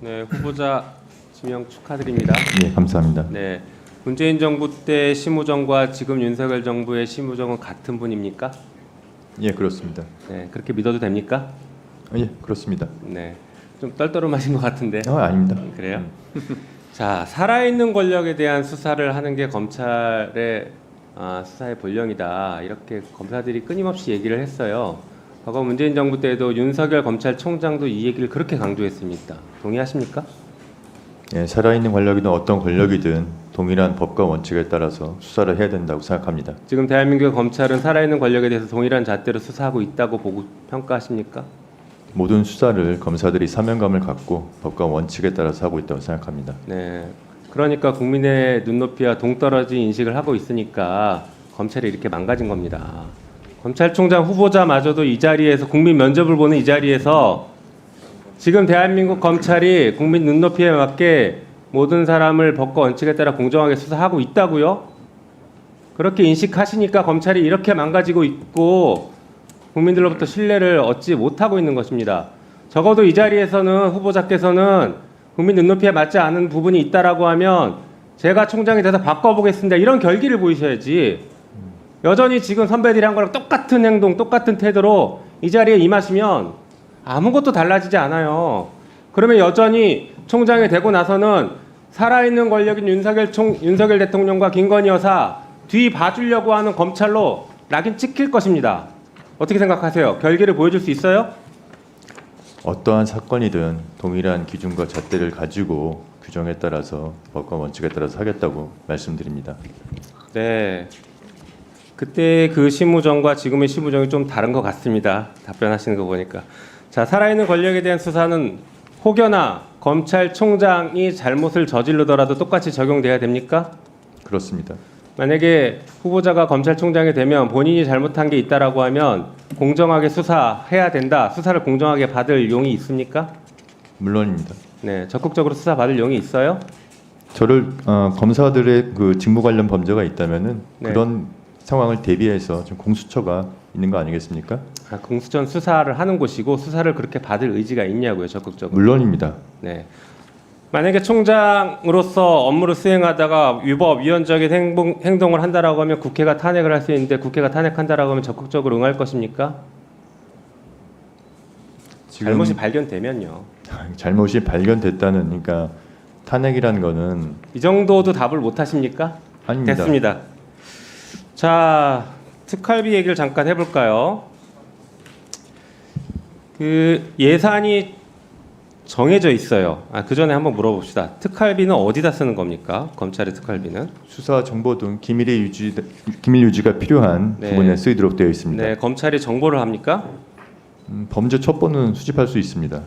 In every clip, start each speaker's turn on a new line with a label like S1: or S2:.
S1: 네, 후보자 지명 축하드립니다.
S2: 네, 감사합니다.
S1: 네, 문재인 정부 때 심우정과 지금 윤석열 정부의 심우정은 같은 분입니까?
S2: 예, 그렇습니다.
S1: 네, 그렇게 믿어도 됩니까?
S2: 예, 그렇습니다.
S1: 네, 좀 떨떠름하신 것 같은데.
S2: 아닙니다.
S1: 그래요? 자, 살아있는 권력에 대한 수사를 하는 게 검찰의 수사의 본령이다. 이렇게 검사들이 끊임없이 얘기를 했어요. 과거 문재인 정부 때도 윤석열 검찰총장도 이 얘기를 그렇게 강조했습니다. 동의하십니까?
S2: 예, 살아있는 권력이든 어떤 권력이든 동일한 법과 원칙에 따라서 수사를 해야 된다고 생각합니다.
S1: 지금 대한민국 검찰은 살아있는 권력에 대해서 동일한 잣대로 수사하고 있다고 보고 평가하십니까?
S2: 모든 수사를 검사들이 사명감을 갖고 법과 원칙에 따라서 하고 있다고 생각합니다.
S1: 네. 그러니까 국민의 눈높이와 동떨어진 인식을 하고 있으니까 검찰이 이렇게 망가진 겁니다. 검찰총장 후보자마저도 이 자리에서 국민 면접을 보는 이 자리에서 지금 대한민국 검찰이 국민 눈높이에 맞게 모든 사람을 법과 원칙에 따라 공정하게 수사하고 있다고요? 그렇게 인식하시니까 검찰이 이렇게 망가지고 있고 국민들로부터 신뢰를 얻지 못하고 있는 것입니다. 적어도 이 자리에서는 후보자께서는 국민 눈높이에 맞지 않은 부분이 있다라고 하면 제가 총장이 돼서 바꿔보겠습니다. 이런 결기를 보이셔야지. 여전히 지금 선배들이 한 거랑 똑같은 행동, 똑같은 태도로 이 자리에 임하시면 아무것도 달라지지 않아요. 그러면 여전히 총장이 되고 나서는 살아있는 권력인 윤석열 대통령과 김건희 여사 뒤 봐주려고 하는 검찰로 낙인 찍힐 것입니다. 어떻게 생각하세요? 결기를 보여줄 수 있어요?
S2: 어떠한 사건이든 동일한 기준과 잣대를 가지고 규정에 따라서 법과 원칙에 따라서 하겠다고 말씀드립니다.
S1: 네. 그때 그 심우정과 지금의 심우정이 좀 다른 것 같습니다. 답변하시는 거 보니까. 자, 살아있는 권력에 대한 수사는 혹여나 검찰총장이 잘못을 저지르더라도 똑같이 적용돼야 됩니까?
S2: 그렇습니다.
S1: 만약에 후보자가 검찰총장이 되면 본인이 잘못한 게 있다라고 하면 공정하게 수사해야 된다. 수사를 공정하게 받을 용이 있습니까?
S2: 물론입니다.
S1: 네, 적극적으로 수사 받을 용이 있어요?
S2: 저를 검사들의 그 직무 관련 범죄가 있다면은
S1: 네.
S2: 그런 상황을 대비해서 좀 공수처가 있는 거 아니겠습니까?
S1: 공수처는 수사를 하는 곳이고 수사를 그렇게 받을 의지가 있냐고요, 적극적으로.
S2: 물론입니다.
S1: 네. 만약에 총장으로서 업무를 수행하다가 위법, 위헌적인 행동을 한다라고 하면 국회가 탄핵을 할 수 있는데 국회가 탄핵한다라고 하면 적극적으로 응할 것입니까? 잘못이 발견되면요.
S2: 잘못이 발견됐다는 그러니까 탄핵이라는 거는
S1: 이 정도도 답을 못 하십니까?
S2: 아닙니다.
S1: 됐습니다. 자, 특활비 얘기를 잠깐 해볼까요? 그 예산이 정해져 있어요. 그 전에 한번 물어봅시다. 특활비는 어디다 쓰는 겁니까? 검찰의 특활비는?
S2: 수사 정보 등 기밀 유지가 필요한
S1: 네.
S2: 부분에 쓰이도록 되어 있습니다.
S1: 네, 검찰이 정보를 합니까?
S2: 범죄 첩보는 수집할 수 있습니다.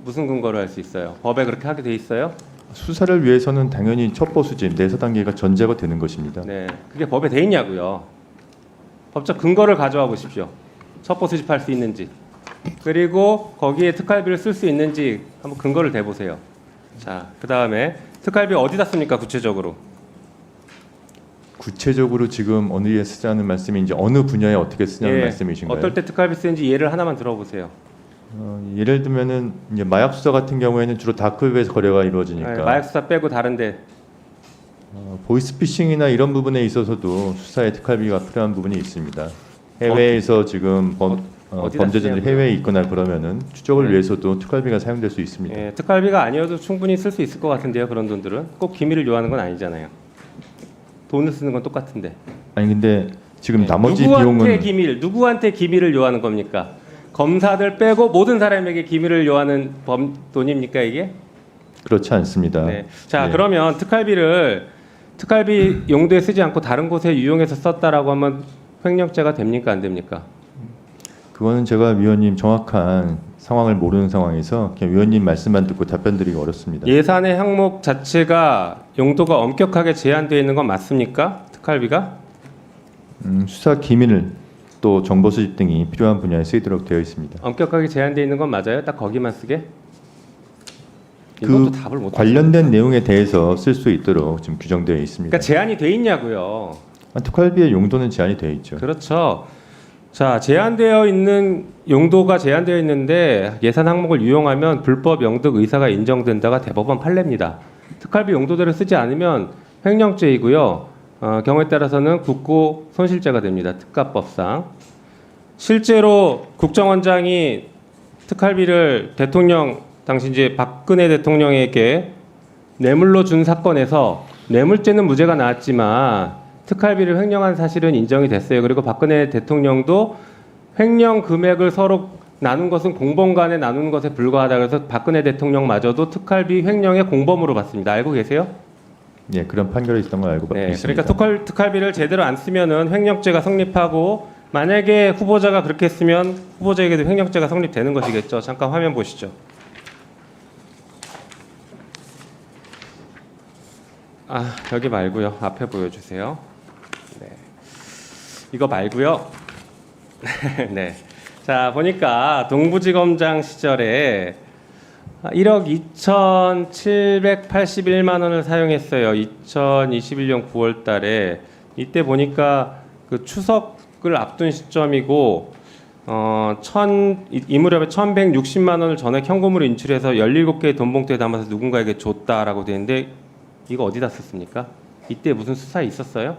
S1: 무슨 근거로 할 수 있어요? 법에 그렇게 하게 돼 있어요?
S2: 수사를 위해서는 당연히 첩보 수집, 내사 단계가 전제가 되는 것입니다.
S1: 네, 그게 법에 돼 있냐고요. 법적 근거를 가져와 보십시오. 첩보 수집할 수 있는지, 그리고 거기에 특활비를 쓸 수 있는지 한번 근거를 대보세요. 자, 그 다음에 특활비 어디다 씁니까? 구체적으로.
S2: 구체적으로 지금 어느에 쓰자는 말씀인지 어느 분야에 어떻게 쓰냐는 말씀이신가요?
S1: 어떨 때 특활비 쓰는지 예를 하나만 들어보세요.
S2: 예를 들면은 이제 마약 수사 같은 경우에는 주로 다크웹에서 거래가 이루어지니까
S1: 네, 마약 수사 빼고 다른데.
S2: 보이스피싱이나 이런 부분에 있어서도 수사에 특활비가 필요한 부분이 있습니다. 해외에서 지금 범죄자들이 해외에 있거나 그러면은 추적을
S1: 네.
S2: 위해서도 특활비가 사용될 수 있습니다.
S1: 예, 특활비가 아니어도 충분히 쓸 수 있을 것 같은데요. 그런 돈들은 꼭 기밀을 요하는 건 아니잖아요. 돈을 쓰는 건 똑같은데.
S2: 아니 근데 지금
S1: 네.
S2: 나머지
S1: 누구한테
S2: 비용은
S1: 누구한테 기밀을 요하는 겁니까? 검사들 빼고 모든 사람에게 기밀을 요하는 돈입니까 이게?
S2: 그렇지 않습니다.
S1: 네. 자,
S2: 네.
S1: 그러면 특활비 용도에 쓰지 않고 다른 곳에 유용해서 썼다라고 하면 횡령죄가 됩니까 안 됩니까?
S2: 그거는 제가 위원님 정확한 상황을 모르는 상황에서 그냥 위원님 말씀만 듣고 답변드리기 어렵습니다.
S1: 예산의 항목 자체가 용도가 엄격하게 제한되어 있는 건 맞습니까? 특활비가?
S2: 수사 기밀 또 정보 수집 등이 필요한 분야에 쓰이도록 되어 있습니다.
S1: 엄격하게 제한되어 있는 건 맞아요? 딱 거기만 쓰게?
S2: 그
S1: 이것도 답을 못
S2: 관련된 내용에 대해서 쓸 수 있도록 지금 규정되어 있습니다.
S1: 그러니까 제한이 돼 있냐고요.
S2: 특활비의 용도는 제한이 되어 있죠.
S1: 그렇죠. 자, 제한되어 있는 용도가 제한되어 있는데 예산 항목을 유용하면 불법 영득 의사가 인정된다가 대법원 판례입니다. 특활비 용도대로 쓰지 않으면 횡령죄이고요. 경우에 따라서는 국고 손실죄가 됩니다. 특가법상. 실제로 국정원장이 특활비를 대통령 당시 이제 박근혜 대통령에게 뇌물로 준 사건에서 뇌물죄는 무죄가 나왔지만 특활비를 횡령한 사실은 인정이 됐어요. 그리고 박근혜 대통령도 횡령 금액을 서로 나눈 것은 공범 간에 나누는 것에 불과하다. 그래서 박근혜 대통령마저도 특활비 횡령의 공범으로 봤습니다. 알고 계세요?
S2: 예, 그런 판결이 있었던 걸 알고
S1: 네,
S2: 있습니다.
S1: 그러니까 특활비를 제대로 안 쓰면은 횡령죄가 성립하고 만약에 후보자가 그렇게 했으면 후보자에게도 횡령죄가 성립되는 것이겠죠. 잠깐 화면 보시죠. 여기 말고요. 앞에 보여주세요. 네. 이거 말고요. 네. 자, 보니까 동부지검장 시절에 1억 2,781만 원을 사용했어요. 2021년 9월 달에. 이때 보니까 그 추석을 앞둔 시점이고 이 무렵에 1,160만 원을 전액 현금으로 인출해서 17개의 돈 봉투에 담아서 누군가에게 줬다라고 되는데 이거 어디다 썼습니까? 이때 무슨 수사 있었어요?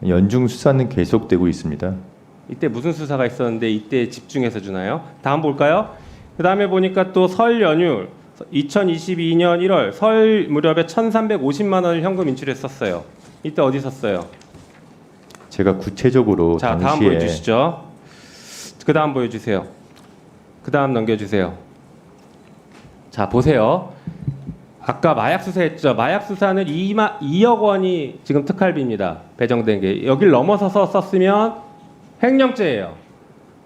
S2: 연중 수사는 계속되고 있습니다.
S1: 이때 무슨 수사가 있었는데 이때 집중해서 주나요? 다음 볼까요? 그 다음에 보니까 또 설 연휴 2022년 1월 설 무렵에 1,350만 원을 현금 인출했었어요. 이때 어디 썼어요?
S2: 제가 구체적으로
S1: 자, 다음
S2: 당시에
S1: 보여주시죠. 그 다음 보여주세요. 그 다음 넘겨주세요. 자, 보세요. 아까 마약 수사했죠. 마약 수사는 2억 원이 지금 특활비입니다. 배정된 게. 여길 넘어서서 썼으면 횡령죄예요.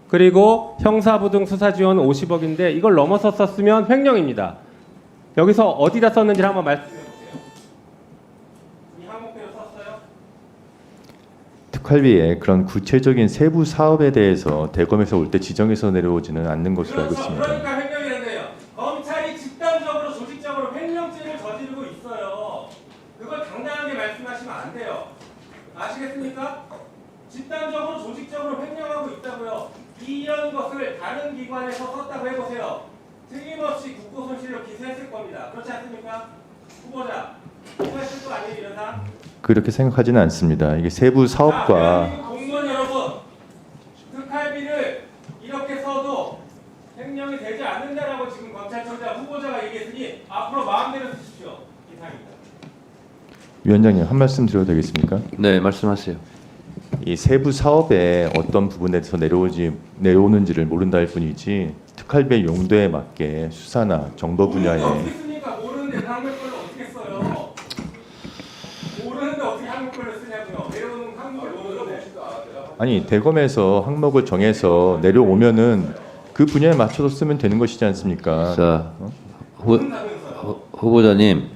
S1: 그리고 형사부등 수사지원 50억인데 이걸 넘어서 썼으면 횡령입니다. 여기서 어디다 썼는지 한번 말씀해 보세요. 이 항목대로 썼어요?
S2: 특활비에 그런 구체적인 세부 사업에 대해서 대검에서 올 때 지정해서 내려오지는 않는 것으로 알고 있습니다.
S1: 그러니까 횡령이라는데요. 검찰이 집단적으로 조직적으로 횡령죄를 저지르고 있어요. 그걸 당당하게 말씀하시면 안 돼요. 아시겠습니까? 집단적으로 조직적으로 횡령하고 있다고요. 이런 것을 다른 기관에서 썼다고 해보세요. 틀림없이 국고 손실로 기소했을 겁니다. 그렇지 않습니까? 후보자, 기소했을 거 아니에요, 이런상?
S2: 그렇게 생각하지는 않습니다. 이게 세부 사업과
S1: 대한민국 공무원 여러분, 특활비를 이렇게 써도 횡령이 되지 않는다라고 지금 검찰총장 후보자가 얘기했으니 앞으로 마음대로 쓰십시오. 이상입니다.
S2: 위원장님 한 말씀 드려도 되겠습니까?
S3: 네, 말씀하세요.
S2: 이 세부 사업에 어떤 부분에서 내려오는지를 모른다 할 뿐이지 특활비 용도에 맞게 수사나 정보 분야에
S1: 어떻게 씁니까? 모르는데 항목별로 어떻게 써요? 모르는데 어떻게 항목별로 쓰냐고요? 내려오는 항목을 모르는데.
S2: 아니 대검에서 항목을 정해서 내려오면은 그 분야에 맞춰서 쓰면 되는 것이지 않습니까?
S3: 자, 후보자님